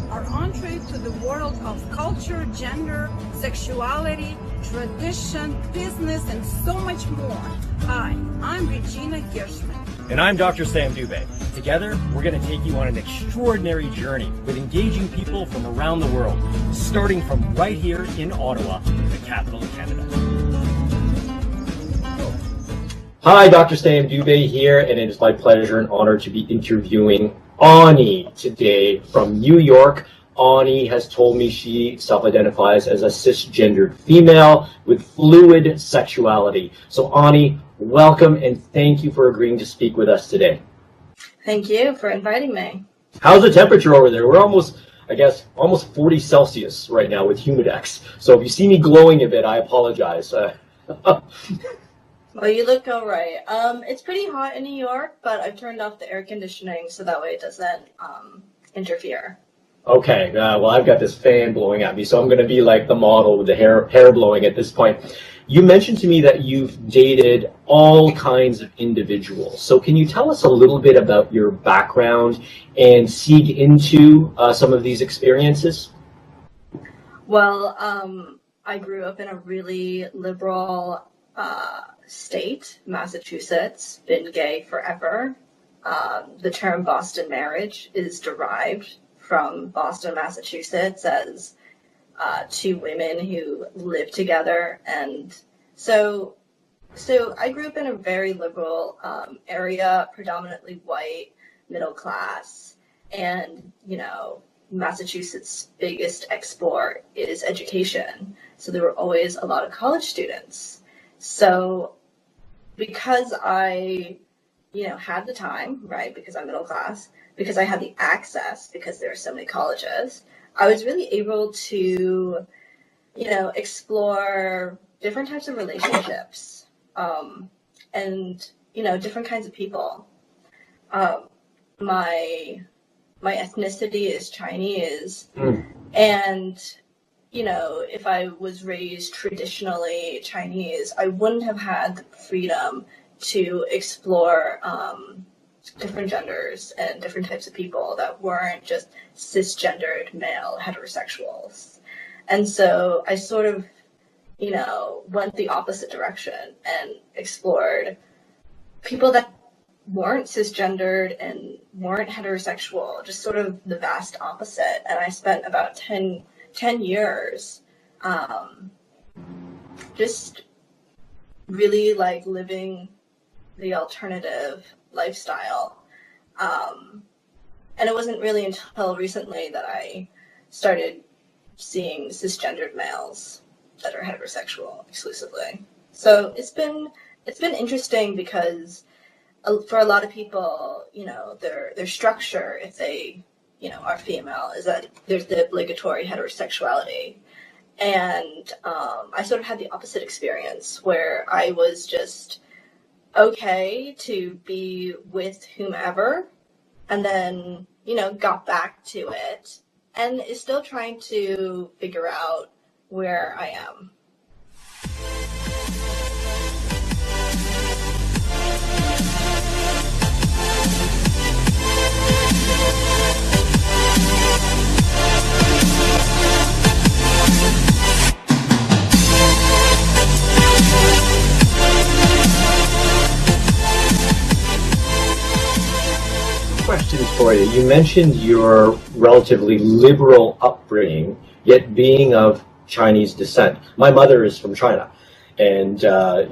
our entree to the world of culture, gender, sexuality, tradition, business, and so much more. Hi, I'm Regina Gershman. And I'm Dr. Sam Dubé. Together, we're going to take you on an extraordinary journey with engaging people from around the world, starting from right here in Ottawa, the capital of Canada. Hi, Dr. Sam Dubé here, and it is my pleasure and honor to be interviewing Anni today from New York. Anni has told me she self-identifies as a cisgendered female with fluid sexuality. So Anni, welcome and thank you for agreeing to speak with us today. Thank you for inviting me. How's the temperature over there? We're almost 40 Celsius right now with Humidex. So if you see me glowing a bit, I apologize. Well, you look all right. It's pretty hot in New York, but I've turned off the air conditioning so that way it doesn't interfere. Okay, well, I've got this fan blowing at me, so I'm going to be like the model with the hair blowing at this point. You mentioned to me that you've dated all kinds of individuals. So can you tell us a little bit about your background and seek into some of these experiences? Well, I grew up in a really liberal state, Massachusetts, been gay forever. The term Boston marriage is derived from Boston, Massachusetts, as two women who live together. And so I grew up in a very liberal area, predominantly white, middle class, and, you know, Massachusetts' biggest export is education. So there were always a lot of college students. So because I, had the time, right, because I'm middle class, because I had the access, because there are so many colleges, I was really able to, explore different types of relationships, and, different kinds of people. My ethnicity is Chinese, and, if I was raised traditionally Chinese, I wouldn't have had the freedom to explore different genders and different types of people that weren't just cisgendered male heterosexuals. And so I sort of, went the opposite direction and explored people that weren't cisgendered and weren't heterosexual, just sort of the vast opposite. And I spent about 10 years just really like living the alternative lifestyle. And it wasn't really until recently that I started seeing cisgendered males that are heterosexual exclusively. So it's been interesting because for a lot of people, their structure, if they, are female, is that there's the obligatory heterosexuality. And I sort of had the opposite experience where I was just okay to be with whomever, and then, got back to it and is still trying to figure out where I am. Questions for you. You mentioned your relatively liberal upbringing, yet being of Chinese descent. My mother is from China, and I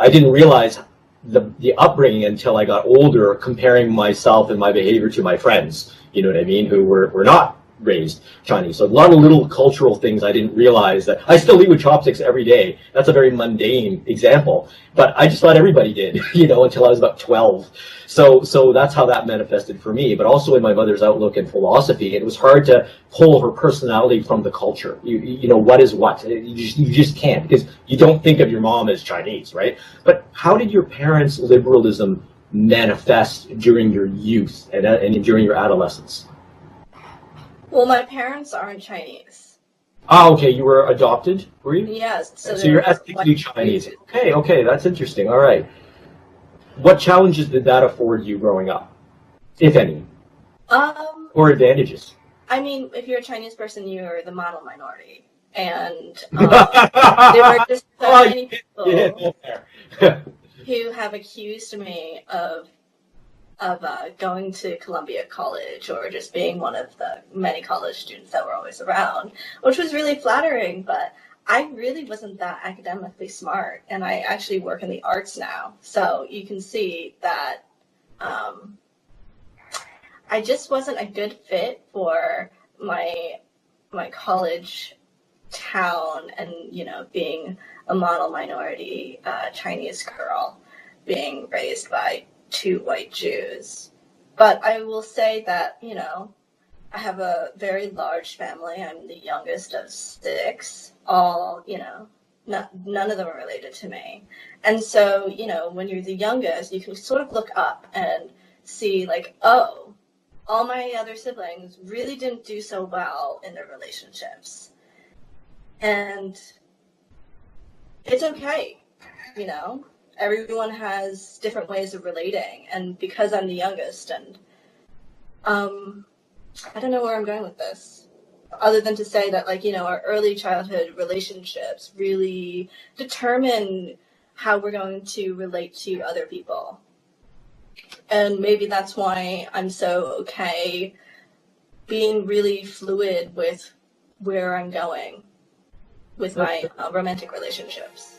didn't realize the upbringing until I got older, comparing myself and my behavior to my friends, you know what I mean, who were not raised Chinese. So a lot of little cultural things I didn't realize that I still eat with chopsticks every day. That's a very mundane example, but I just thought everybody did, until I was about 12. So that's how that manifested for me, but also in my mother's outlook and philosophy. It was hard to pull her personality from the culture. What is what? You just can't, because you don't think of your mom as Chinese, right? But how did your parents' liberalism manifest during your youth and during your adolescence? Well, my parents aren't Chinese. Ah, okay, you were adopted, were you? Yes. So you're ethnically Chinese. Okay, that's interesting. All right. What challenges did that afford you growing up, if any? Or advantages? I mean, if you're a Chinese person, you're the model minority. And there were just so many people who have accused me of going to Columbia College or just being one of the many college students that were always around, which was really flattering, but I really wasn't that academically smart, and I actually work in the arts now. So you can see that I just wasn't a good fit for my college town, and being a model minority Chinese girl being raised by 2 white Jews. But I will say that I have a very large family. I'm the youngest of 6, all none of them are related to me. And so when you're the youngest, you can sort of look up and see like, oh, all my other siblings really didn't do so well in their relationships. And it's okay, everyone has different ways of relating. And because I'm the youngest, and I don't know where I'm going with this, other than to say that our early childhood relationships really determine how we're going to relate to other people. And maybe that's why I'm so okay being really fluid with where I'm going with my romantic relationships.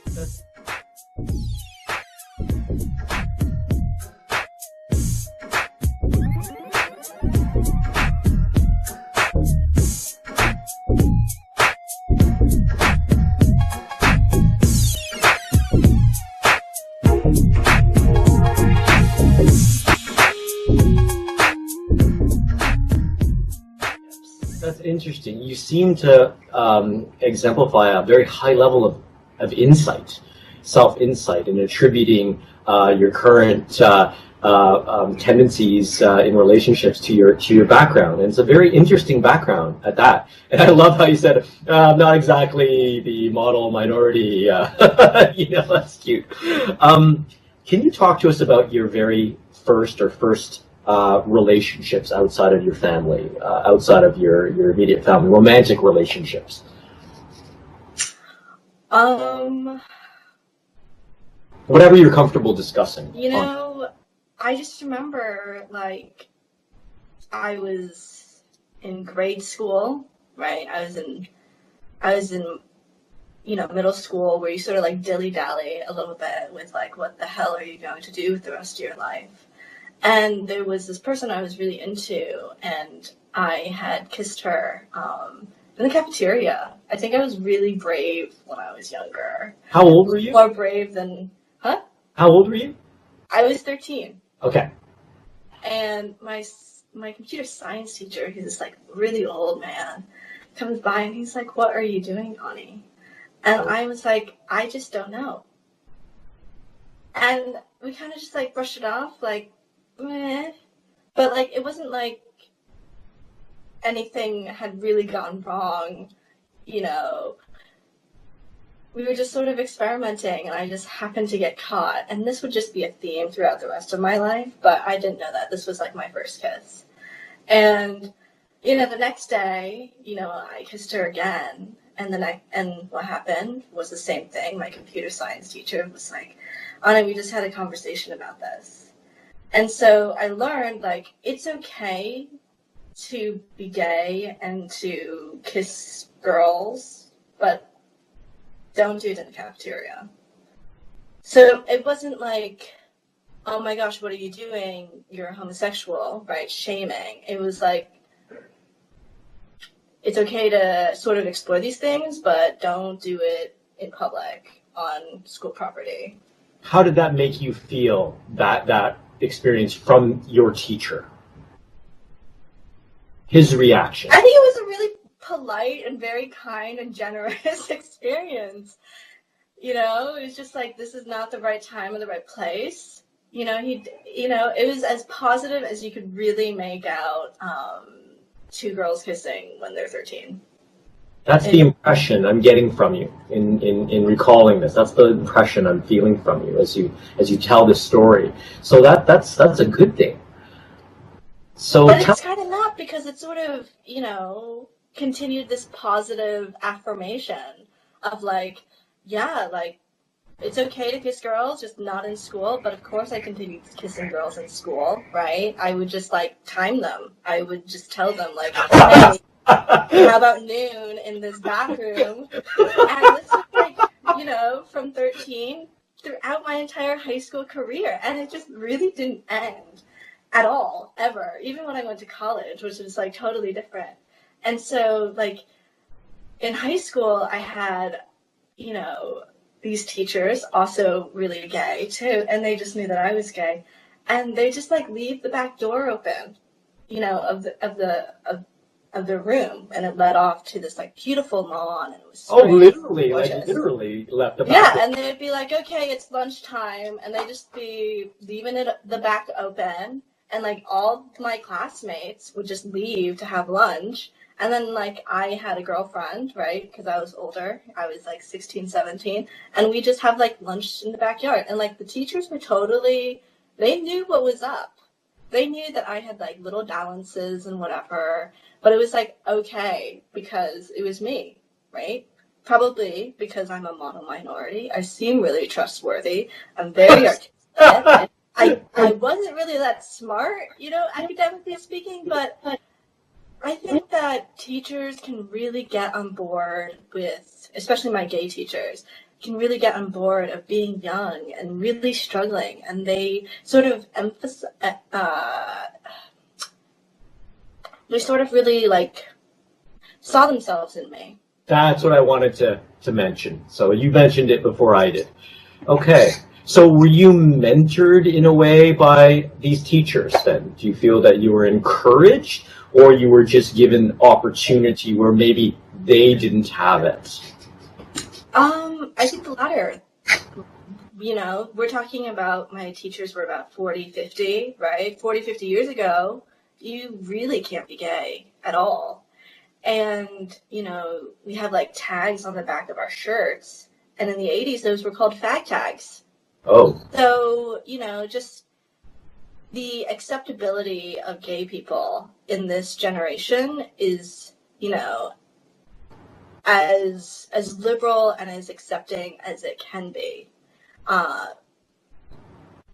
That's interesting. You seem to exemplify a very high level of insight, self-insight, and attributing your current tendencies in relationships to your background. And it's a very interesting background at that. And I love how you said, not exactly the model minority. That's cute. Can you talk to us about your very first relationships outside of your family, outside of your immediate family, romantic relationships? Whatever you're comfortable discussing. I just remember I was in grade school, right? I was in middle school, where you sort of dilly-dally a little bit with what the hell are you going to do with the rest of your life? And there was this person I was really into, and I had kissed her in the cafeteria. I think I was really brave when I was younger. How old were you? More brave than... Huh? How old were you? I was 13. Okay. And my computer science teacher, he's this really old man, comes by and he's like, "What are you doing, Anni?" And I was like, "I just don't know." And we kind of just brushed it off, meh. But it wasn't anything had really gone wrong, We were just sort of experimenting, and I just happened to get caught. And this would just be a theme throughout the rest of my life, but I didn't know that. This was my first kiss. And, the next day, I kissed her again. And what happened was the same thing. My computer science teacher was like, "Anna, we just had a conversation about this." And so I learned, it's okay to be gay and to kiss girls, but don't do it in the cafeteria. So it wasn't "Oh my gosh, what are you doing? You're homosexual," right? Shaming. It was it's okay to sort of explore these things, but don't do it in public on school property. How did that make you feel, that experience from your teacher? His reaction? I think it was a really polite and very kind and generous experience. It was just this is not the right time or the right place. It was as positive as you could really make out 2 girls kissing when they're 13. That's the impression I'm getting from you in recalling this. That's the impression I'm feeling from you as you tell this story. So that's a good thing. So But tell it's kind of not, because it sort of, continued this positive affirmation of like, yeah, like, it's okay to kiss girls, just not in school. But of course, I continued kissing girls in school, right? I would just like time them. I would just tell them like, hey, how about noon in this bathroom? And this was like, from 13 throughout my entire high school career. And it just really didn't end at all, ever. Even when I went to college, which was like totally different. And so, like, in high school, I had, these teachers, also really gay too, and they just knew that I was gay. And they just like leave the back door open, of the room, and it led off to this like beautiful lawn, and it was Oh, spring, literally, gorgeous. like literally left the back Yeah, door. and they'd be like, okay, it's lunchtime, and they'd just be leaving the back open, and like all my classmates would just leave to have lunch. And then like I had a girlfriend, right, because I was older. I was like 16, 17, and we just have like lunch in the backyard. And like the teachers were totally, they knew what was up. They knew that I had like little dalliances and whatever, but it was like okay because it was me, right? Probably because I'm a mono minority. I seem really trustworthy. I'm very articulate. I wasn't really that smart, academically speaking, but I think that teachers can really get on board with, especially my gay teachers, can really get on board of being young and really struggling, and they sort of they sort of really like saw themselves in me. That's what I wanted to mention. So you mentioned it before I did. Okay. So were you mentored in a way by these teachers then? Do you feel that you were encouraged, or you were just given opportunity where maybe they didn't have it? I think the latter. We're talking about my teachers were about 40, 50, right? 40, 50 years ago, you really can't be gay at all. And, we have like tags on the back of our shirts. And in the 80s, those were called fag tags. Oh. So, just the acceptability of gay people in this generation is, as liberal and as accepting as it can be,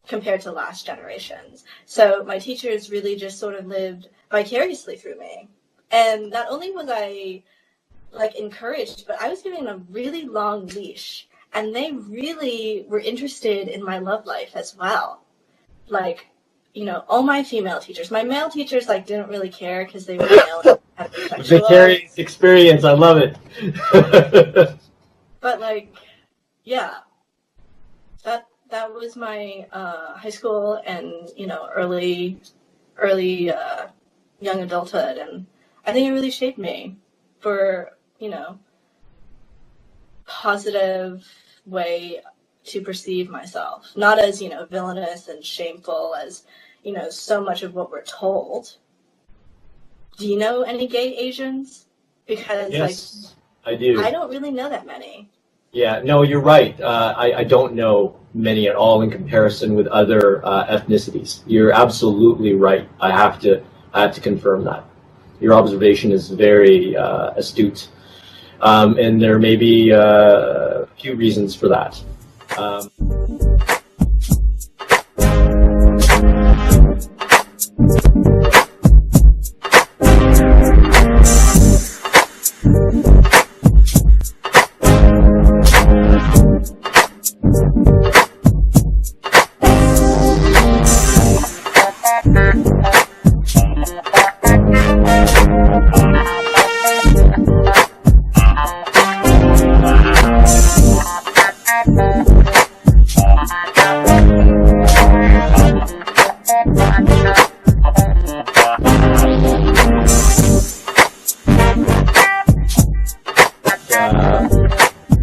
compared to last generations. So my teachers really just sort of lived vicariously through me. And not only was I like encouraged, but I was given a really long leash, and they really were interested in my love life as well. Like, all my female teachers, my male teachers like didn't really care because they were male and heterosexual. Vicarious experience, I love it. But like, yeah, that was my high school and early young adulthood, and I think it really shaped me for positive way to perceive myself, not as villainous and shameful as so much of what we're told. Do you know any gay Asians? Because Yes, I do. I don't really know that many. Yeah, no, you're right. I don't know many at all in comparison with other ethnicities. You're absolutely right. I have to confirm that. Your observation is very astute, and there may be a few reasons for that.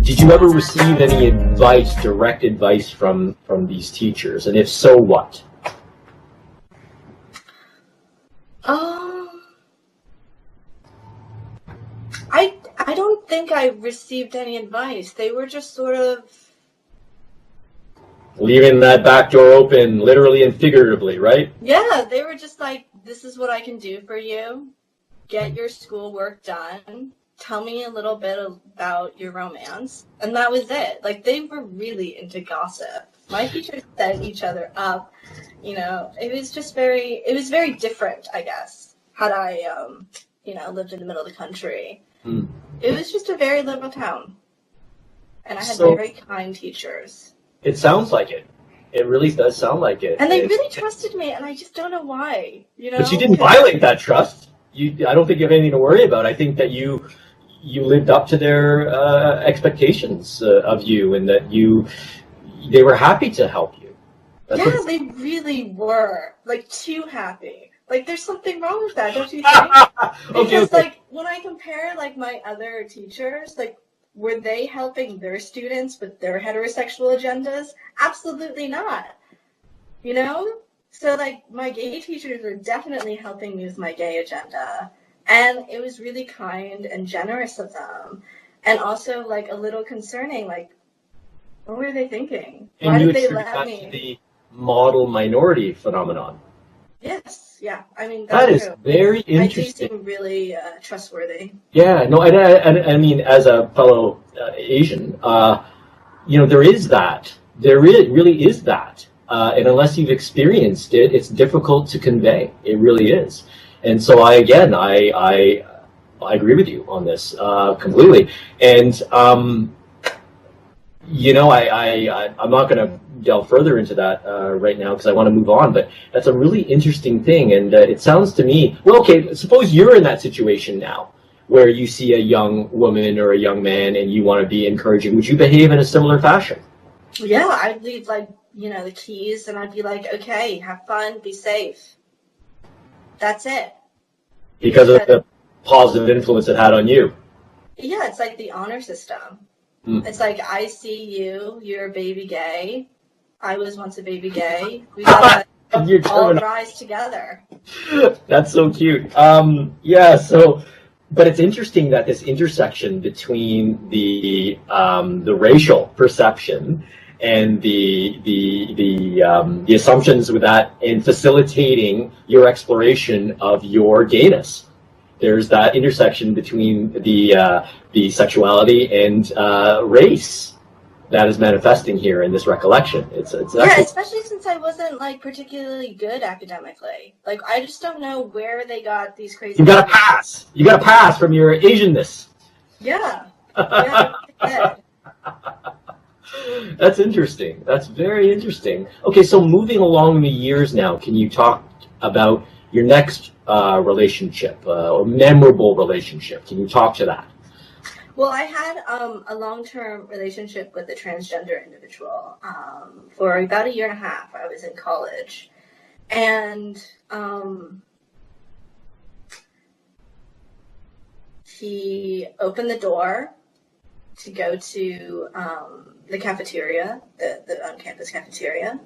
Did you ever receive any advice, direct advice from these teachers? And if so, what? I don't think I received any advice. They were just sort of Leaving that back door open, literally and figuratively, right? Yeah, they were just like, this is what I can do for you. Get your schoolwork done. Tell me a little bit about your romance. And that was it. Like, they were really into gossip. My teachers set each other up. You know, it was very different, I guess, had I, lived in the middle of the country. Mm. It was just a very liberal town. And I had So- very kind teachers. It sounds like it. It really does sound like it. And they really trusted me, and I just don't know why. You know? But you didn't violate that trust. I don't think you have anything to worry about. I think that you lived up to their expectations of you, and that they were happy to help you. They really were. Like, too happy. Like, there's something wrong with that, don't you think? Because, like, when I compare, like, my other teachers, like, were they helping their students with their heterosexual agendas? Absolutely not. You know? So, like, my gay teachers were definitely helping me with my gay agenda. And it was really kind and generous of them. And also, like, a little concerning, like, what were they thinking? Why did they let me? To the model minority phenomenon. Yes, yeah. I mean, That that's is true. very I do interesting. seem really trustworthy. Yeah, no, I mean, as a fellow Asian, there is that. There really is that. And unless you've experienced it, it's difficult to convey. It really is. And so I agree with you on this completely. And I'm not going to delve further into that right now because I want to move on. But that's a really interesting thing, and it sounds to me. Well, okay, suppose you're in that situation now, where you see a young woman or a young man, and you want to be encouraging. Would you behave in a similar fashion? Yeah, I'd leave, like, the keys, and I'd be like, okay, have fun, be safe. That's it. Because of the positive influence it had on you. Yeah, it's like the honor system. Mm. It's like, I see you, you're a baby gay. I was once a baby gay. We gotta all rise together. That's so cute. But it's interesting that this intersection between the racial perception and the assumptions with that in facilitating your exploration of your gayness. There's that intersection between the sexuality and race that is manifesting here in this recollection. It's actually, especially since I wasn't, like, particularly good academically. Like, I just don't know where they got these crazy. You got a pass. You got a pass from your Asianness. Yeah. Yeah. That's interesting. That's very interesting. Okay, so moving along the years now, can you talk about your next relationship or memorable relationship? Can you talk to that? Well, I had a long-term relationship with a transgender individual for about a year and a half. I was in college. And he opened the door to go to the cafeteria, the on-campus cafeteria.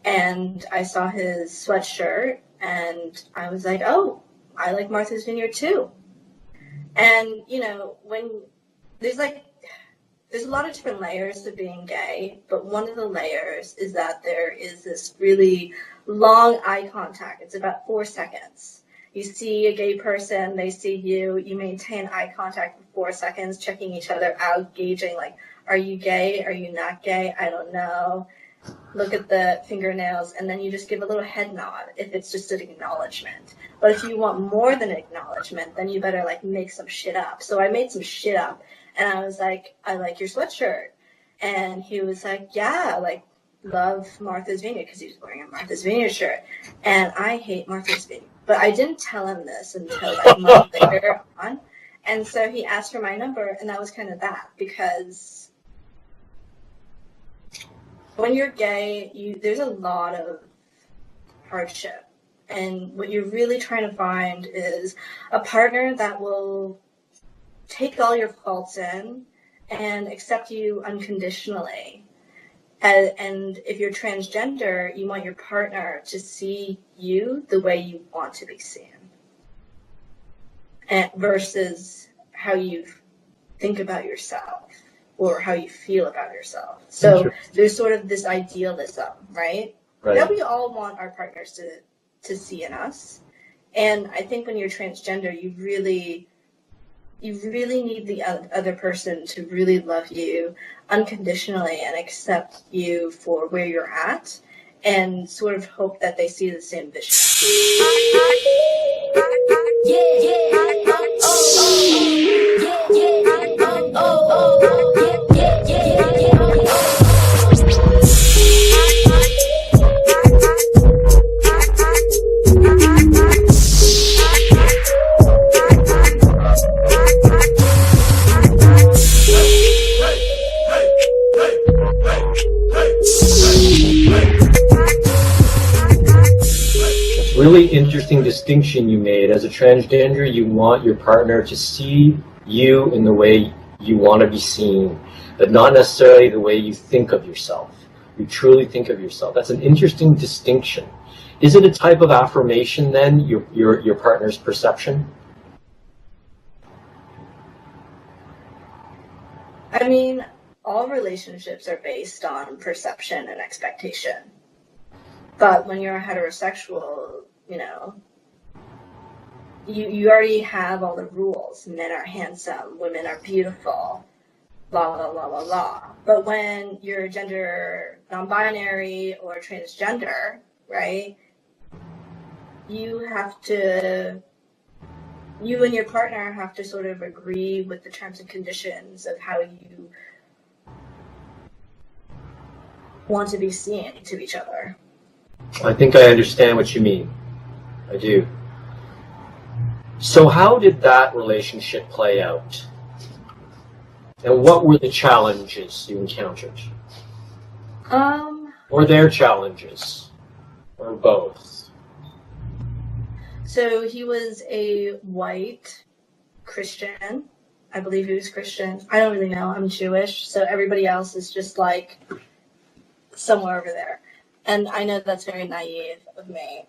And I saw his sweatshirt, and I was like, oh, I like Martha's Vineyard too. And, when there's a lot of different layers to being gay, but one of the layers is that there is this really long eye contact. It's about 4 seconds. You see a gay person, they see you, you maintain eye contact for 4 seconds, checking each other out, gauging, like, are you gay? Are you not gay? I don't know. Look at the fingernails, and then you just give a little head nod if it's just an acknowledgement. But if you want more than acknowledgement, then you better, like, make some shit up. So I made some shit up, and I was like, I like your sweatshirt. And he was like, yeah, like, love Martha's Vineyard, because he was wearing a Martha's Vineyard shirt. And I hate Martha's Vineyard. But I didn't tell him this until, like, months later on. And so he asked for my number, and that was kind of that, because when you're gay, there's a lot of hardship. And what you're really trying to find is a partner that will take all your faults in and accept you unconditionally. And if you're transgender, you want your partner to see you the way you want to be seen. Versus how you think about yourself. or how you feel about yourself. So there's sort of this idealism, right? That we all want our partners to see in us. And I think when you're transgender, you really need the other person to really love you unconditionally and accept you for where you're at, and sort of hope that they see the same vision. Really interesting distinction you made. As a transgender, you want your partner to see you in the way you want to be seen, but not necessarily the way you think of yourself. You truly think of yourself. That's an interesting distinction. Is it a type of affirmation then, your partner's perception? I mean, all relationships are based on perception and expectation. But when you're heterosexual, you know, you already have all the rules. Men are handsome, women are beautiful, blah, blah, blah, blah, blah. But when you're gender non-binary or transgender, right, you and your partner have to sort of agree with the terms and conditions of how you want to be seen to each other. I think I understand what you mean. I do. So how did that relationship play out? And what were the challenges you encountered? Or their challenges? Or both? So he was a white Christian. I believe he was Christian. I don't really know. I'm Jewish. So everybody else is just like somewhere over there. And I know that's very naive of me,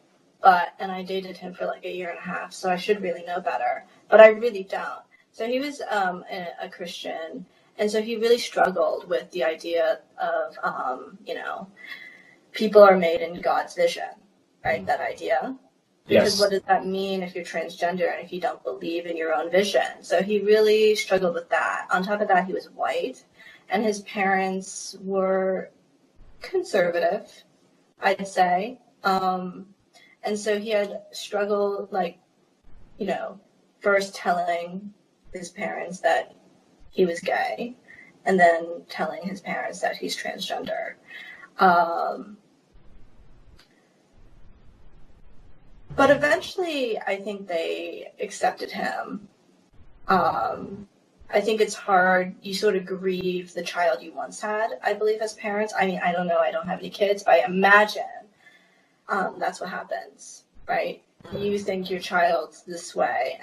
and I dated him for like a year and a half, so I should really know better, but I really don't. So he was a Christian, and so he really struggled with the idea of, you know, people are made in God's vision, right? That idea. Because Yes. what does that mean if you're transgender and if you don't believe in your own vision? So he really struggled with that. On top of that, he was white, and his parents were conservative, I'd say. And so he had struggled, like, you know, first telling his parents that he was gay, and then telling his parents that he's transgender. But eventually, I think they accepted him. I think it's hard. You sort of grieve the child you once had, I believe, as parents. I mean, I don't know. I don't have any kids, but I imagine that's what happens, right? You think your child's this way,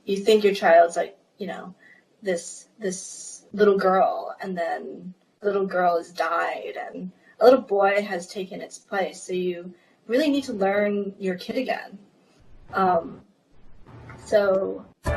you think your child's like, you know, this little girl, and then the little girl has died, and a little boy has taken its place. So you really need to learn your kid again. So. We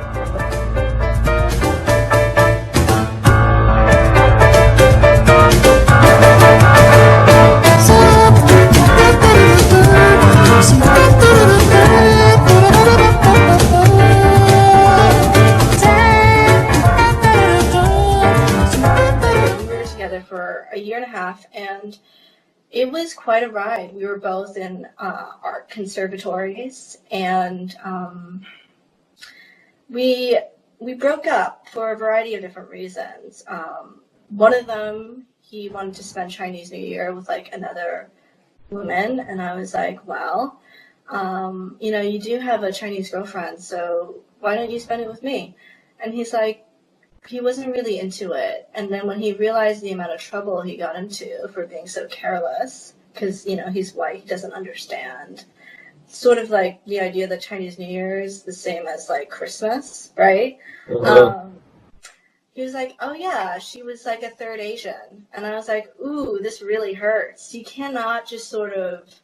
were together for a year and a half, and it was quite a ride. We were both in art conservatories, and we broke up for a variety of different reasons. One of them, he wanted to spend Chinese New Year with like another woman, and I was like, well, you know, you do have a Chinese girlfriend, so why don't you spend it with me? And he's like, he wasn't really into it. And then when he realized the amount of trouble he got into for being so careless, because, you know, he's white, he doesn't understand. Sort of like the idea that Chinese New Year is the same as like Christmas, right? He was like, oh yeah, she was like a third Asian. And I was like, ooh, this really hurts. You cannot just sort of,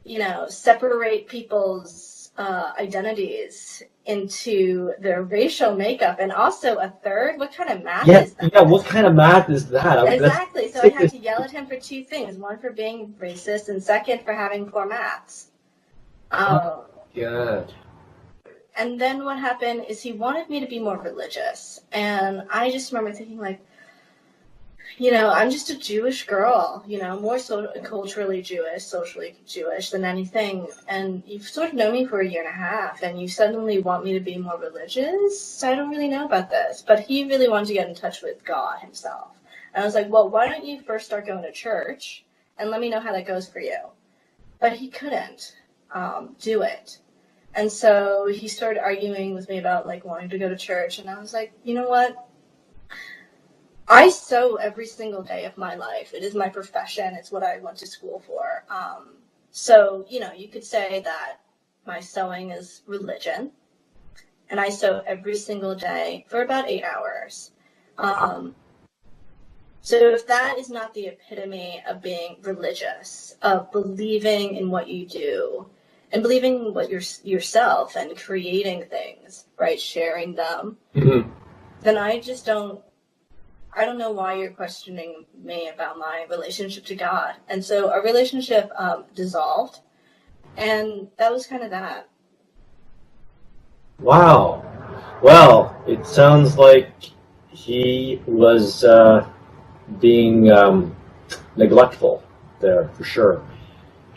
you know, separate people's identities into their racial makeup, and also a third. What kind of math Yeah, is that? yeah. What kind of math is that? Exactly. So I had to yell at him for two things: one for being racist, and second for having poor maths. Oh, God. And then what happened is he wanted me to be more religious, and I just remember thinking like, I'm just a Jewish girl, more culturally Jewish, socially Jewish than anything. And you've sort of known me for a year and a half, and you suddenly want me to be more religious? I don't really know about this. But he really wanted to get in touch with God himself. And I was like, well, why don't you first start going to church and let me know how that goes for you? But he couldn't do it. And so he started arguing with me about like wanting to go to church. And I was like, you know what? I sew every single day of my life. It is my profession. It's what I went to school for. So, you could say that my sewing is religion. And I sew every single day for about 8 hours. So if that is not the epitome of being religious, of believing in what you do, and believing in what yourself and creating things, right, sharing them, then I don't know why you're questioning me about my relationship to God. And so our relationship dissolved, and that was kind of that. Wow. Well, it sounds like he was being neglectful there, for sure.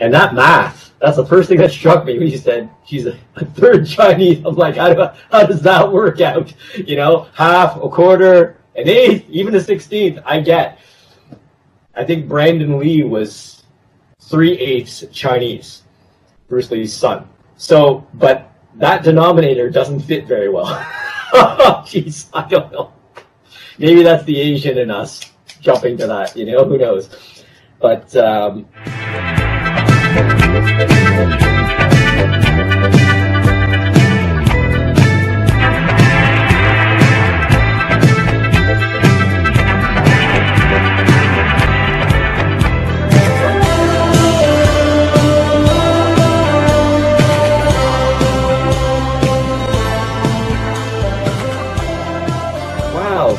And that math, that's the first thing that struck me when you said she's a third Chinese. I'm like, how does that work out? Half, a quarter, an eighth, even a 16th, I get. I think Brandon Lee was 3/8 Chinese, Bruce Lee's son. So, but that denominator doesn't fit very well. Jeez, I don't know. Maybe that's the Asian in us jumping to that, who knows. But,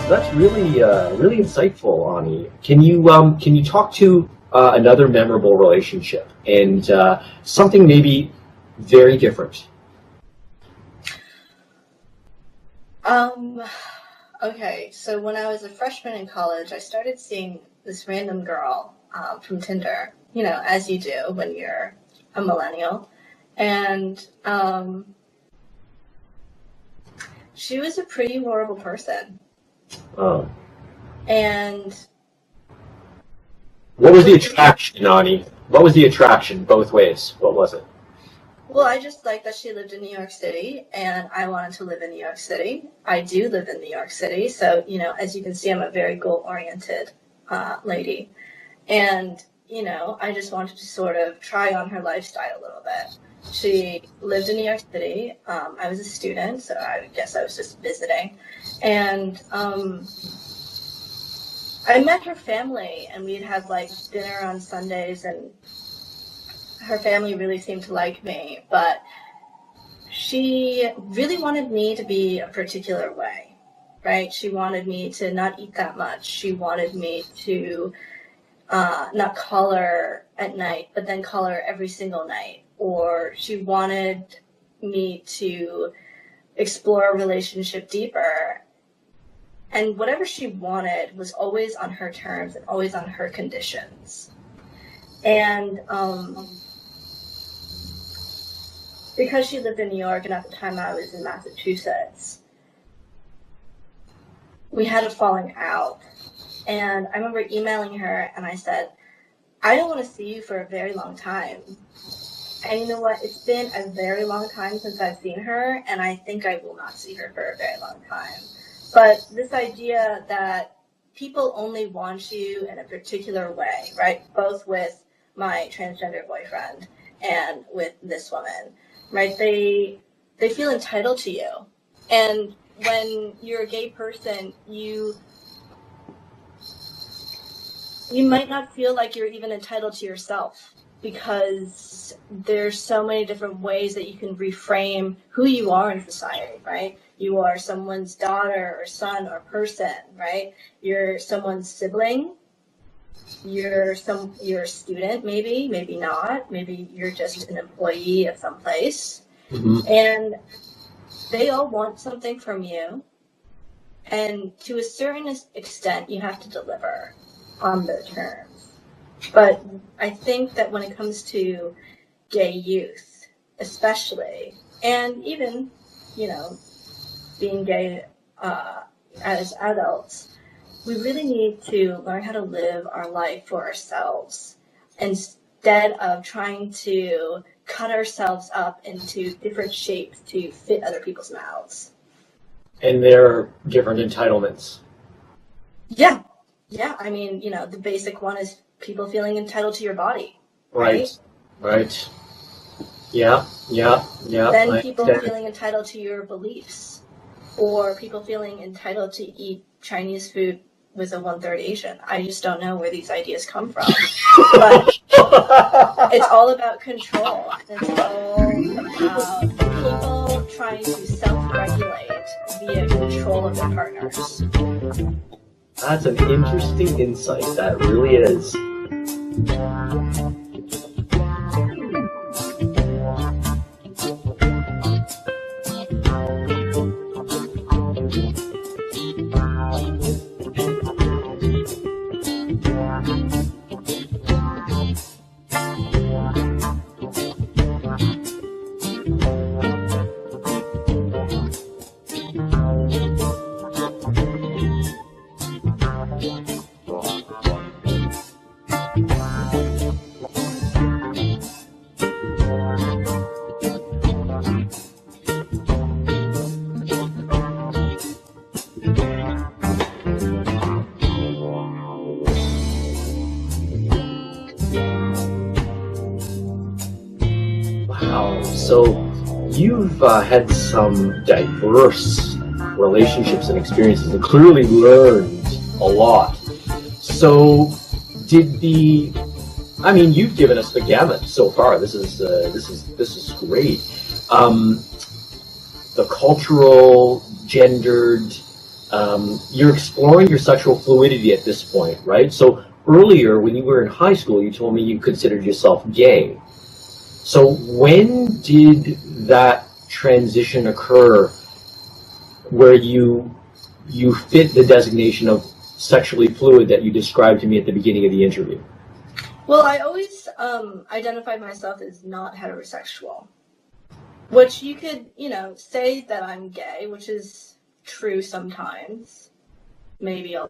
that's really insightful, Anni. Can you talk to another memorable relationship and something maybe very different? Okay, so when I was a freshman in college, I started seeing this random girl from Tinder, as you do when you're a millennial. And she was a pretty horrible person. Oh. And what was the attraction, Anni? What was the attraction both ways? What was it? Well, I just liked that she lived in New York City, and I wanted to live in New York City. I do live in New York City, so, as you can see, I'm a very goal-oriented lady. And, I just wanted to sort of try on her lifestyle a little bit. She lived in New York City. I was a student, so I guess I was just visiting. And I met her family, and we'd have, dinner on Sundays, and her family really seemed to like me, but she really wanted me to be a particular way, right? She wanted me to not eat that much. She wanted me to not call her at night, but then call her every single night. Or she wanted me to explore a relationship deeper. And whatever she wanted was always on her terms and always on her conditions. And because she lived in New York and at the time I was in Massachusetts, we had a falling out. And I remember emailing her and I said, I don't want to see you for a very long time. And you know what? It's been a very long time since I've seen her, and I think I will not see her for a very long time. But this idea that people only want you in a particular way, right? Both with my transgender boyfriend and with this woman, right? They feel entitled to you. And when you're a gay person, you might not feel like you're even entitled to yourself. because there's so many different ways that you can reframe who you are in society, right? You are someone's daughter or son or person, right? You're someone's sibling. You're a student, maybe not. Maybe you're just an employee of some place. Mm-hmm. And they all want something from you. And to a certain extent, you have to deliver on their terms. But I think that when it comes to gay youth, especially, and even, being gay as adults, we really need to learn how to live our life for ourselves instead of trying to cut ourselves up into different shapes to fit other people's mouths. And their different entitlements. Yeah. I mean, the basic one is people feeling entitled to your body. Right. Yeah. Then people feeling entitled to your beliefs, or people feeling entitled to eat Chinese food with a 1/3 Asian. I just don't know where these ideas come from. But it's all about control. It's all about people trying to self-regulate via control of their partners. That's an interesting insight. That really is. So you've had some diverse relationships and experiences and clearly learned a lot. So you've given us the gamut so far. This is great. The cultural, gendered, you're exploring your sexual fluidity at this point, right? So earlier when you were in high school, you told me you considered yourself gay. So when did that transition occur where you fit the designation of sexually fluid that you described to me at the beginning of the interview? Well, I always identified myself as not heterosexual, which you could, say that I'm gay, which is true sometimes. Maybe I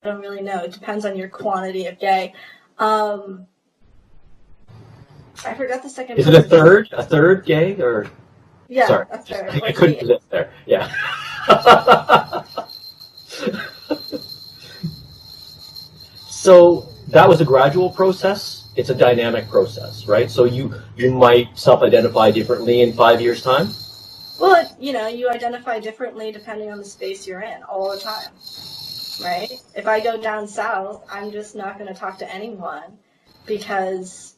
don't really know. It depends on your quantity of gay. I forgot the second. Is it a third gay, or? Yeah, sorry, a third. I couldn't put it there. Yeah. So that was a gradual process. It's a dynamic process, right? So you might self-identify differently in 5 years' time? Well, you identify differently depending on the space you're in all the time, right? If I go down south, I'm just not going to talk to anyone because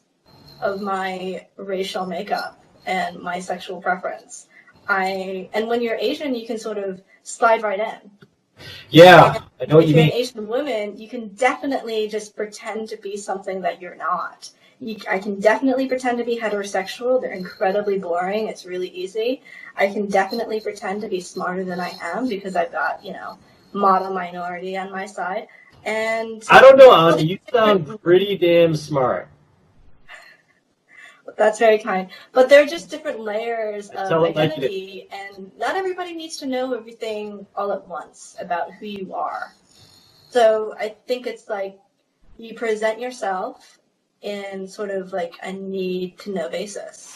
of my racial makeup and my sexual preference. And when you're Asian, you can sort of slide right in. Yeah, I know what you mean. If you're an Asian woman, you can definitely just pretend to be something that you're not. I can definitely pretend to be heterosexual. They're incredibly boring. It's really easy. I can definitely pretend to be smarter than I am because I've got, model minority on my side. And I don't know, Anni. You sound pretty damn smart. That's very kind. But they're just different layers of identity, like and not everybody needs to know everything all at once about who you are. So I think it's like you present yourself in sort of like a need-to-know basis.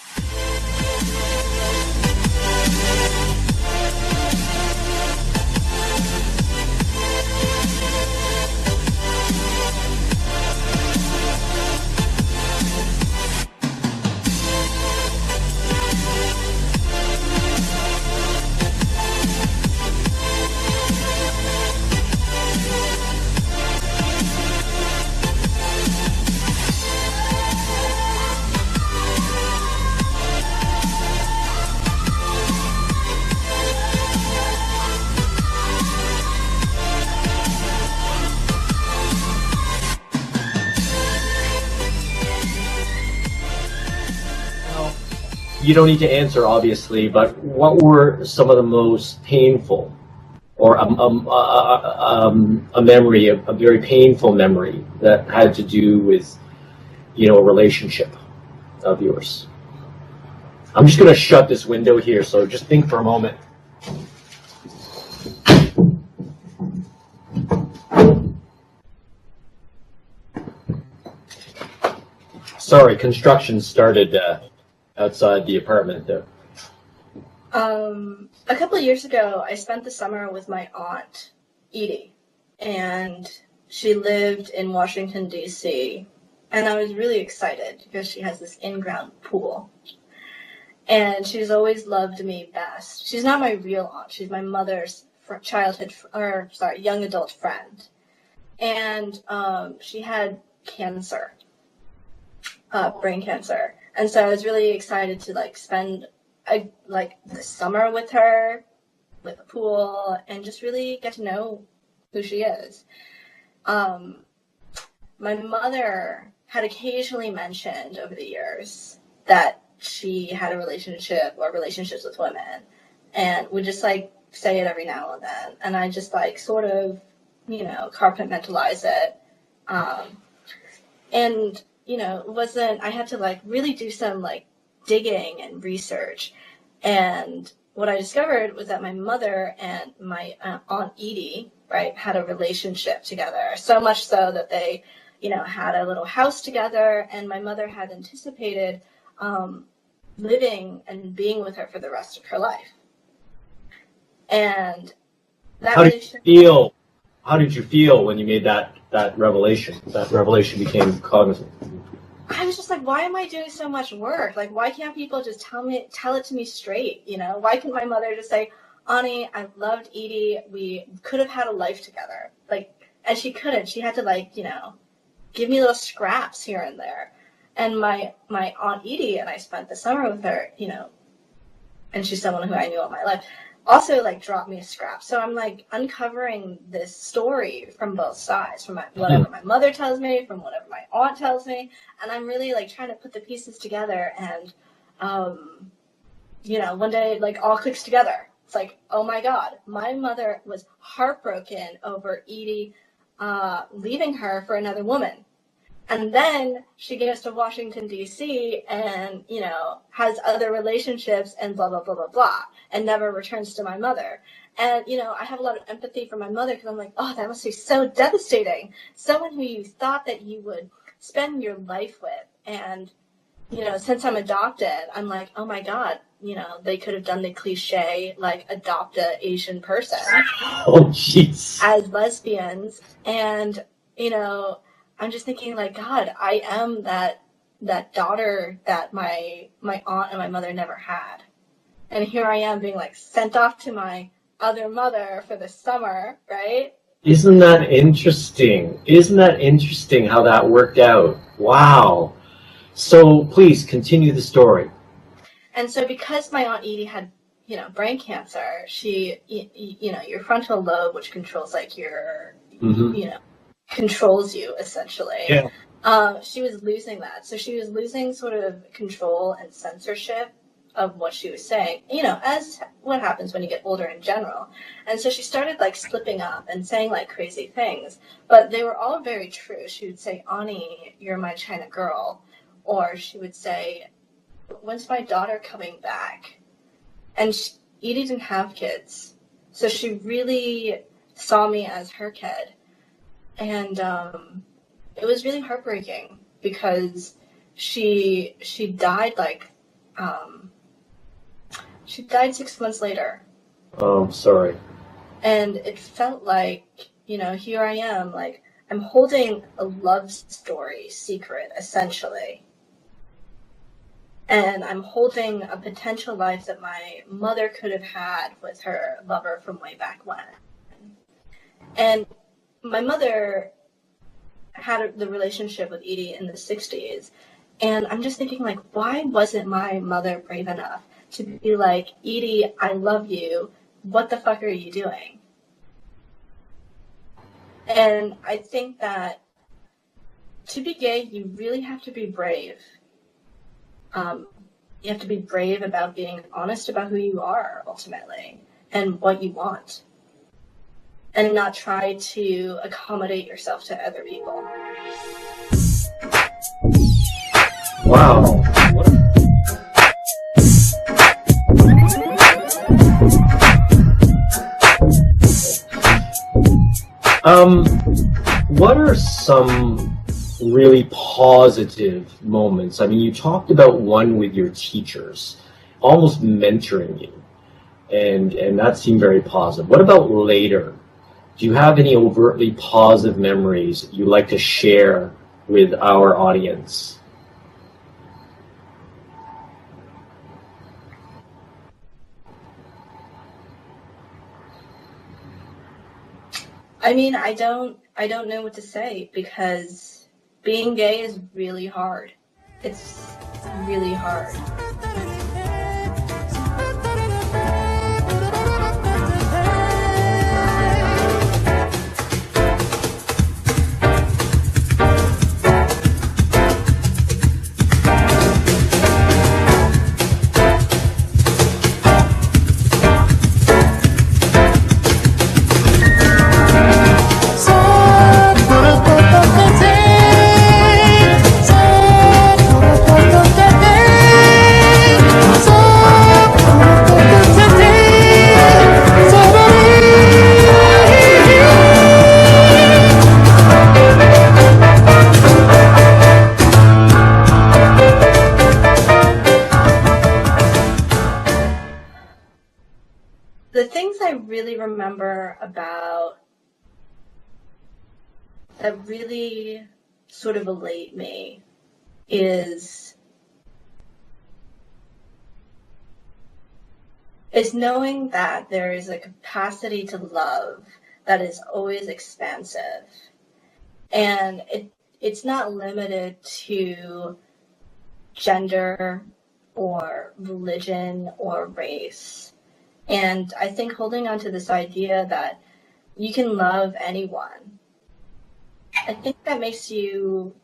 you don't need to answer, obviously, but what were some of the most painful, or a memory, a very painful memory that had to do with, a relationship of yours? I'm just going to shut this window here, so just think for a moment. Sorry, construction started outside the apartment there. A couple of years ago, I spent the summer with my aunt, Edie, and she lived in Washington, D.C., and I was really excited because she has this in-ground pool. And she's always loved me best. She's not my real aunt. She's my mother's young adult friend. And she had cancer, brain cancer. And so I was really excited to spend the summer with her, with a pool, and just really get to know who she is. My mother had occasionally mentioned over the years that she had a relationship or relationships with women, and would just say it every now and then. And I just sort of, compartmentalize it. And, it wasn't, I had to really do some digging and research. And what I discovered was that my mother and my Aunt Edie, right, had a relationship together. So much so that they, had a little house together, and my mother had anticipated living and being with her for the rest of her life. And that How did you feel when you made that revelation? That revelation became cognizant. I was just why am I doing so much work? Why can't people just tell it to me straight? Why couldn't my mother just say, Anni, I loved Edie. We could have had a life together. And she couldn't. She had to give me little scraps here and there. And my Aunt Edie and I spent the summer with her, and she's someone who I knew all my life, also dropped me a scrap. So I'm uncovering this story from both sides, from whatever my mother tells me, from whatever my aunt tells me, and I'm really trying to put the pieces together. And one day all clicks together. It's oh my God, my mother was heartbroken over Edie leaving her for another woman. And then she goes to Washington, D.C. and, has other relationships and blah, blah, blah, blah, blah, and never returns to my mother. And, I have a lot of empathy for my mother because I'm oh, that must be so devastating. Someone who you thought that you would spend your life with. And, since I'm adopted, I'm oh my God, they could have done the cliche, adopt a Asian person. Oh, jeez. As lesbians. And, I'm just thinking God, I am that daughter that my aunt and my mother never had. And here I am being sent off to my other mother for the summer, right? Isn't that interesting? Isn't that interesting how that worked out? Wow. So please continue the story. And so because my Aunt Edie had, brain cancer, she, your frontal lobe, which controls your, controls you essentially. Yeah. She was losing that. So she was losing sort of control and censorship of what she was saying, as what happens when you get older in general. And so she started slipping up and saying crazy things, but they were all very true. She would say, Anni, you're my China girl. Or she would say, when's my daughter coming back? And Edie didn't have kids. So she really saw me as her kid. And it was really heartbreaking because she died she died 6 months later. Oh, sorry. And it felt here I am, I'm holding a love story secret, essentially. And I'm holding a potential life that my mother could have had with her lover from way back when. And my mother had the relationship with Edie in the 60s. And I'm just thinking, why wasn't my mother brave enough to be Edie, I love you. What the fuck are you doing? And I think that to be gay, you really have to be brave. You have to be brave about being honest about who you are ultimately and what you want, and not try to accommodate yourself to other people. Wow. What are some really positive moments? I mean, you talked about one with your teachers, almost mentoring you, and that seemed very positive. What about later? Do you have any overtly positive memories you'd like to share with our audience? I mean, I don't know what to say, because being gay is really hard. It's really hard. The things I really remember about that really sort of elate me is knowing that there is a capacity to love that is always expansive. And it's not limited to gender or religion or race. And I think holding on to this idea that you can love anyone, I think that makes you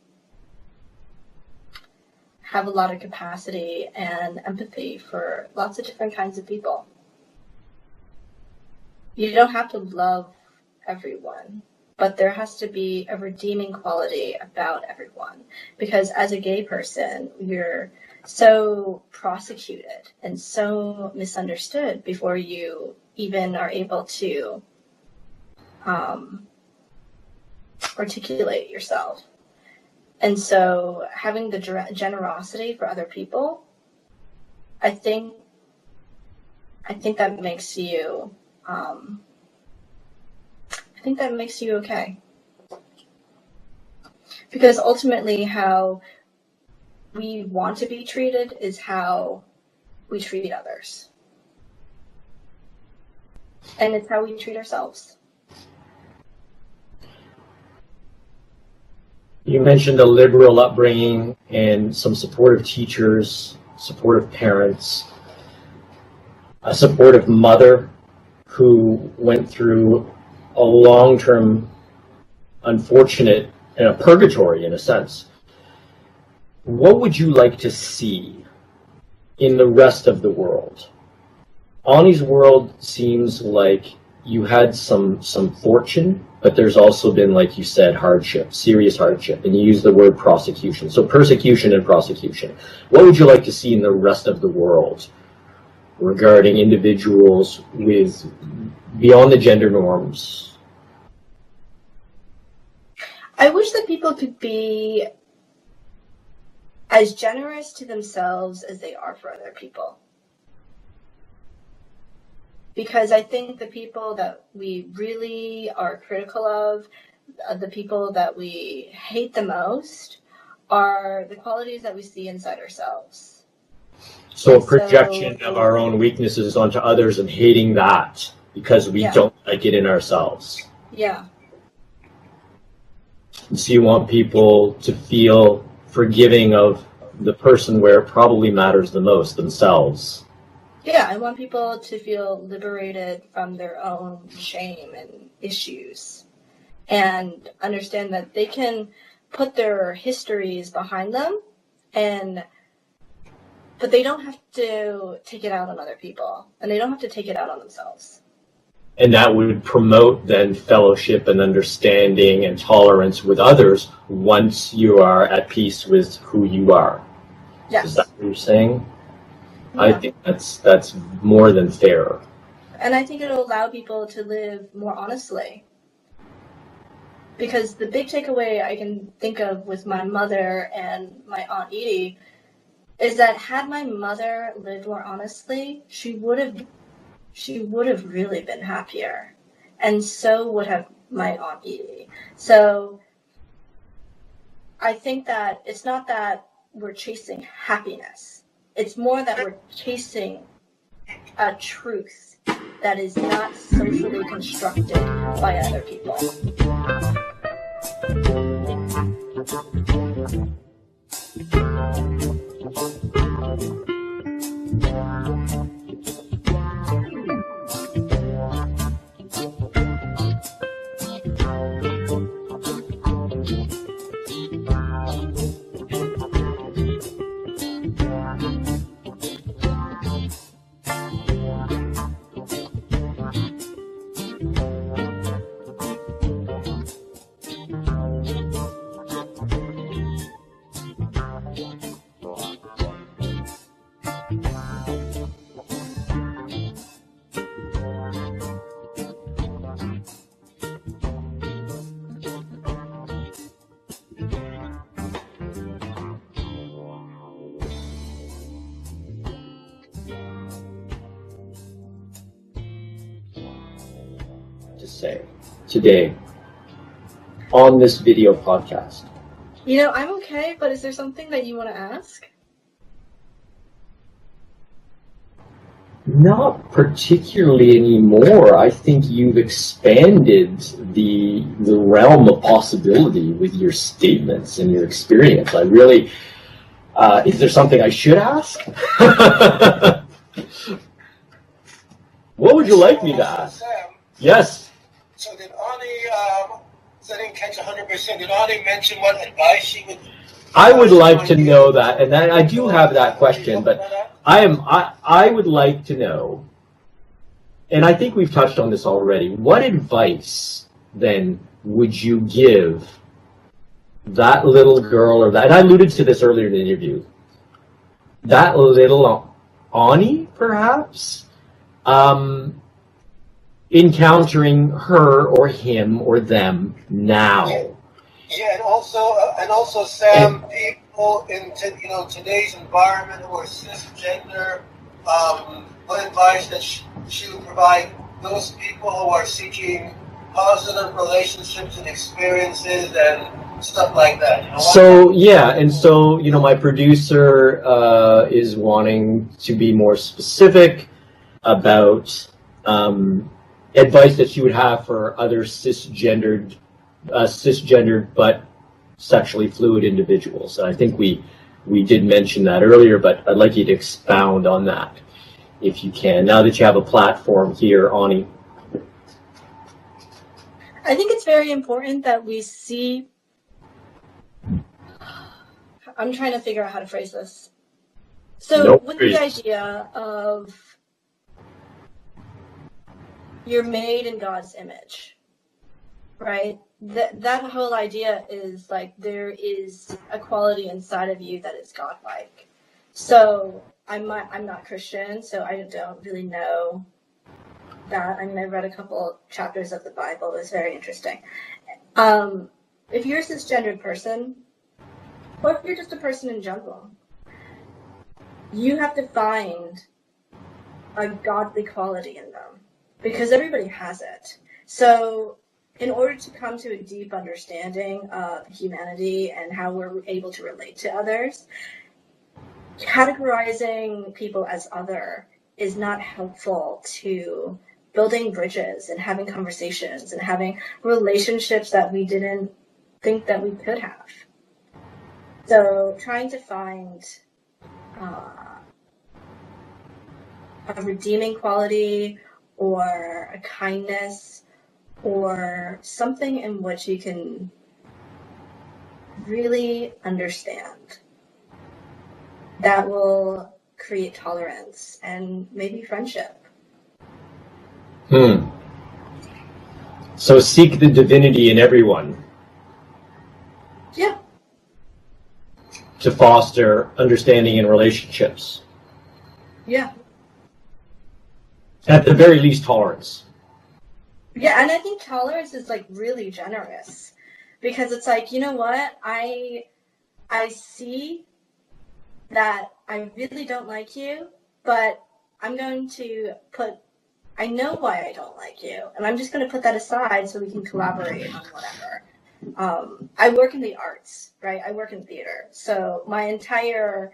have a lot of capacity and empathy for lots of different kinds of people. You don't have to love everyone, but there has to be a redeeming quality about everyone. Because as a gay person, you're so prosecuted and so misunderstood before you even are able to articulate yourself. And so having the generosity for other people, I think that makes you okay. Because ultimately how we want to be treated is how we treat others. And it's how we treat ourselves. You mentioned a liberal upbringing and some supportive teachers, supportive parents, a supportive mother who went through a long-term, unfortunate, and a purgatory in a sense. What would you like to see in the rest of the world? Anni's world seems like you had some fortune, but there's also been, like you said, hardship, serious hardship, and you use the word prosecution. So persecution and prosecution. What would you like to see in the rest of the world regarding individuals with beyond the gender norms? I wish that people could be as generous to themselves as they are for other people. Because I think the people that we really are critical of, the people that we hate the most, are the qualities that we see inside ourselves. So a projection of our own weaknesses onto others and hating that because we don't like it in ourselves. Yeah. So you want people to feel forgiving of the person where it probably matters the most, themselves. Yeah, I want people to feel liberated from their own shame and issues and understand that they can put their histories behind them and but they don't have to take it out on other people, and they don't have to take it out on themselves. And that would promote then fellowship and understanding and tolerance with others once you are at peace with who you are. Yes. Is that what you're saying? Yeah. I think that's more than fair. And I think it'll allow people to live more honestly. Because the big takeaway I can think of with my mother and my Aunt Edie is that had my mother lived more honestly, she would have really been happier. And so would have my Aunt Edie. So I think that it's not that we're chasing happiness. It's more that we're chasing a truth that is not socially constructed by other people. To say today on this video podcast? You know, I'm okay, but is there something that you want to ask? Not particularly anymore. I think you've expanded the realm of possibility with your statements and your experience. I really, is there something I should ask? What would you like me to ask? Sam, Yes. so did Anni, so I didn't catch 100%, did Anni mention what advice she would... I would like to know that, and I do have that question, but I would like to know, and I think we've touched on this already, what advice then would you give that little girl, or that, and I alluded to this earlier in the interview, that little Anni, perhaps, encountering her or him or them now? Yeah, and also, Sam, people in today's environment who are cisgender, what advice that she would provide those people who are seeking positive relationships and experiences and stuff like that. You know? So yeah, and so my producer is wanting to be more specific about advice that she would have for other cisgendered but sexually fluid individuals. And I think we did mention that earlier, but I'd like you to expound on that if you can, now that you have a platform here, Anni. I think it's very important that we see... I'm trying to figure out how to phrase this. So with the idea of you're made in God's image, right? That whole idea is like there is a quality inside of you that is godlike. So I'm not Christian, so I don't really know that. I mean, I read a couple chapters of the Bible. It was very interesting. If you're a cisgendered person, or if you're just a person in general, you have to find a godly quality in them, because everybody has it. So in order to come to a deep understanding of humanity and how we're able to relate to others, categorizing people as other is not helpful to building bridges and having conversations and having relationships that we didn't think that we could have. So trying to find a redeeming quality or a kindness or something in which you can really understand, that will create tolerance and maybe friendship. So seek the divinity in everyone. Yeah. To foster understanding in relationships. Yeah. At the very least, tolerance. Yeah, and I think tolerance is like really generous, because it's like, you know what, I see that I really don't like you, but I'm going to I know why I don't like you, and I'm just going to put that aside so we can collaborate on whatever. I work in the arts, right? I work in theater, so my entire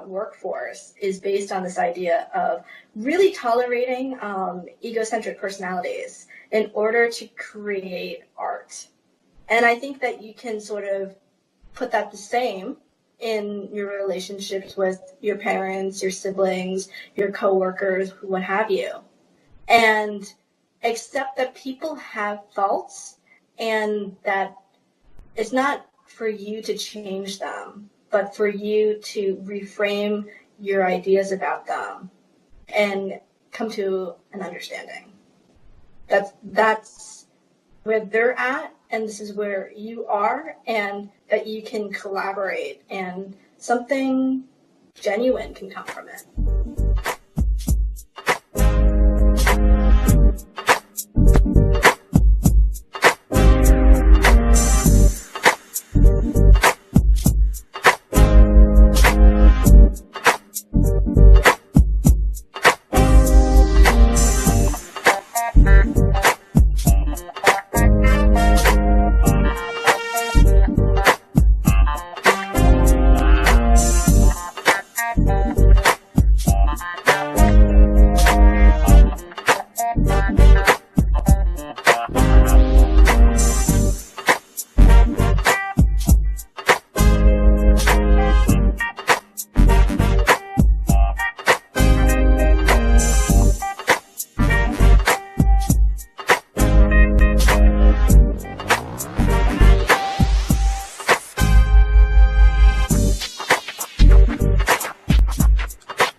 workforce is based on this idea of really tolerating egocentric personalities in order to create art. And I think that you can sort of put that the same in your relationships with your parents, your siblings, your coworkers, what have you. And accept that people have faults and that it's not for you to change them, but for you to reframe your ideas about them and come to an understanding. That's where they're at, and this is where you are, and that you can collaborate, and something genuine can come from it.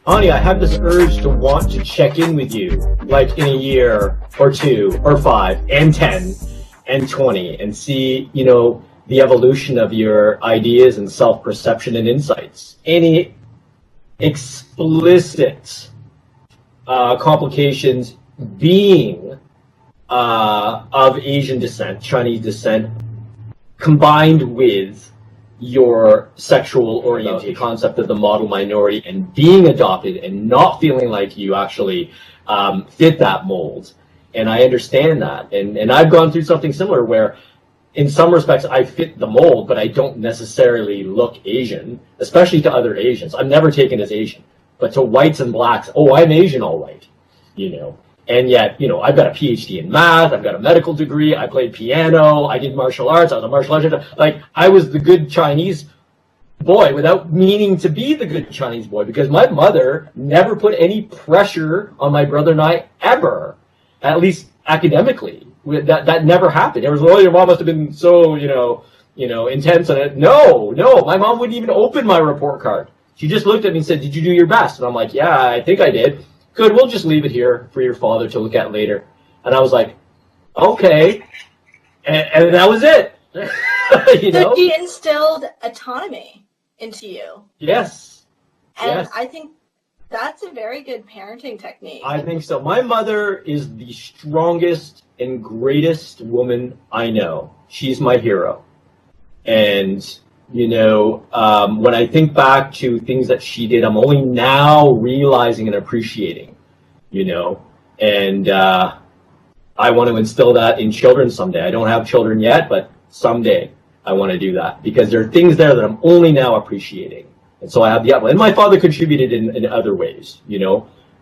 Anni, I have this urge to want to check in with you, like in a year or 2 or 5 and 10 and 20, and see, the evolution of your ideas and self-perception and insights. Any explicit complications being of Asian descent, Chinese descent, combined with your sexual orientation, the concept of the model minority, and being adopted and not feeling like you actually fit that mold. And I understand that. And I've gone through something similar where in some respects I fit the mold, but I don't necessarily look Asian, especially to other Asians. I'm never taken as Asian. But to whites and blacks, oh, I'm Asian all right, And yet, I've got a PhD in math, I've got a medical degree, I played piano, I did martial arts, I was a martial artist. Like, I was the good Chinese boy without meaning to be the good Chinese boy, because my mother never put any pressure on my brother and I ever, at least academically. That never happened. It was, oh, your mom must have been so, intense on it. No, my mom wouldn't even open my report card. She just looked at me and said, did you do your best? And I'm like, yeah, I think I did. Good, we'll just leave it here for your father to look at later. And I was like, okay. And that was it. So she instilled autonomy into you. Yes. And yes. I think that's a very good parenting technique. I think so. My mother is the strongest and greatest woman I know. She's my hero. And when I think back to things that she did, I'm only now realizing and appreciating, and I want to instill that in children someday. I don't have children yet, but someday I want to do that, because there are things there that I'm only now appreciating. And so I have the, and my father contributed in other ways,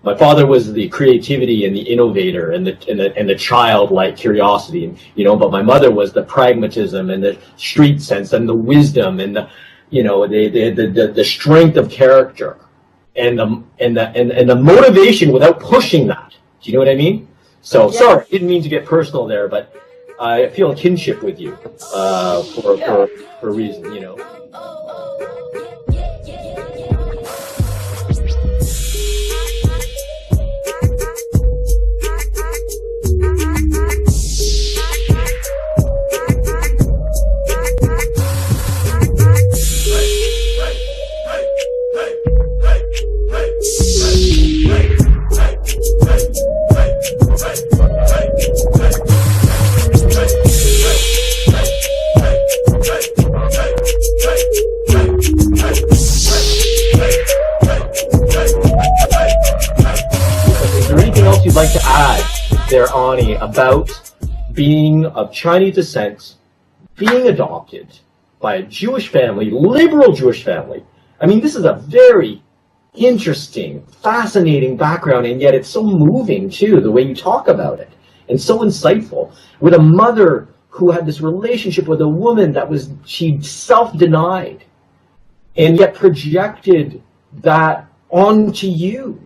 My father was the creativity and the innovator and the childlike curiosity, but my mother was the pragmatism and the street sense and the wisdom and the strength of character and the motivation without pushing that. Do you know what I mean? So sorry, didn't mean to get personal there, but I feel a kinship with you for a reason, you'd like to add there, Anni, about being of Chinese descent, being adopted by a Jewish family, liberal Jewish family. I mean, this is a very interesting, fascinating background, and yet it's so moving too, the way you talk about it, and so insightful. With a mother who had this relationship with a woman that was, she self-denied, and yet projected that onto you.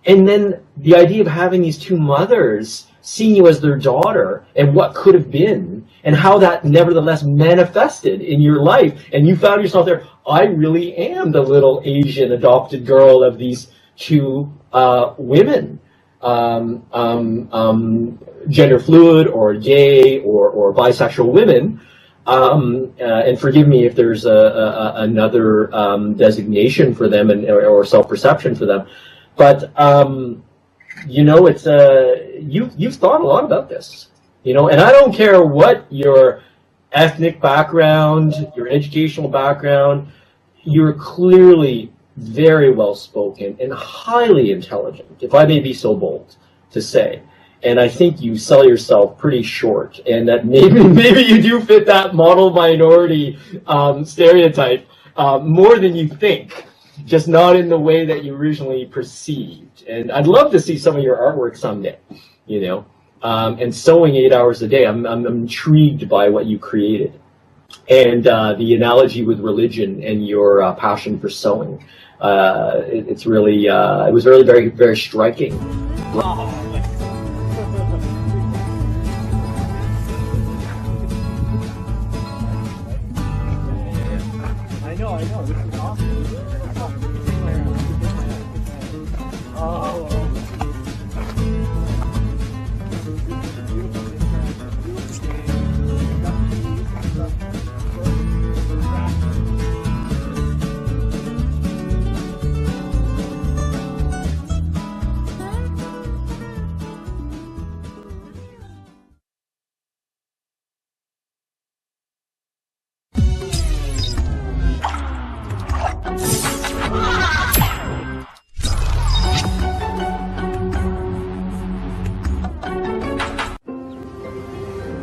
And then the idea of having these two mothers seeing you as their daughter, and what could have been, and how that nevertheless manifested in your life, and you found yourself there. I really am the little Asian adopted girl of these two women, gender fluid or gay or bisexual women. And forgive me if there's another designation for them or self-perception for them, but you know, it's you've thought a lot about this, you know, and I don't care what your ethnic background, your educational background, you're clearly very well spoken and highly intelligent, if I may be so bold to say. And I think you sell yourself pretty short, and that maybe you do fit that model minority stereotype more than you think, just not in the way that you originally perceived. And I'd love to see some of your artwork someday, you know. And sewing 8 hours a day, I'm intrigued by what you created, and the analogy with religion and your passion for sewing. It's really, it was really very, very striking. I know. This is awesome.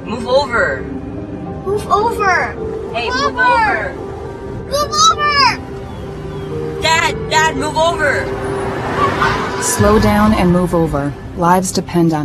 Move over. Move over. Hey, Move move over. Move over. Dad, move over. Slow down and move over. Lives depend on it.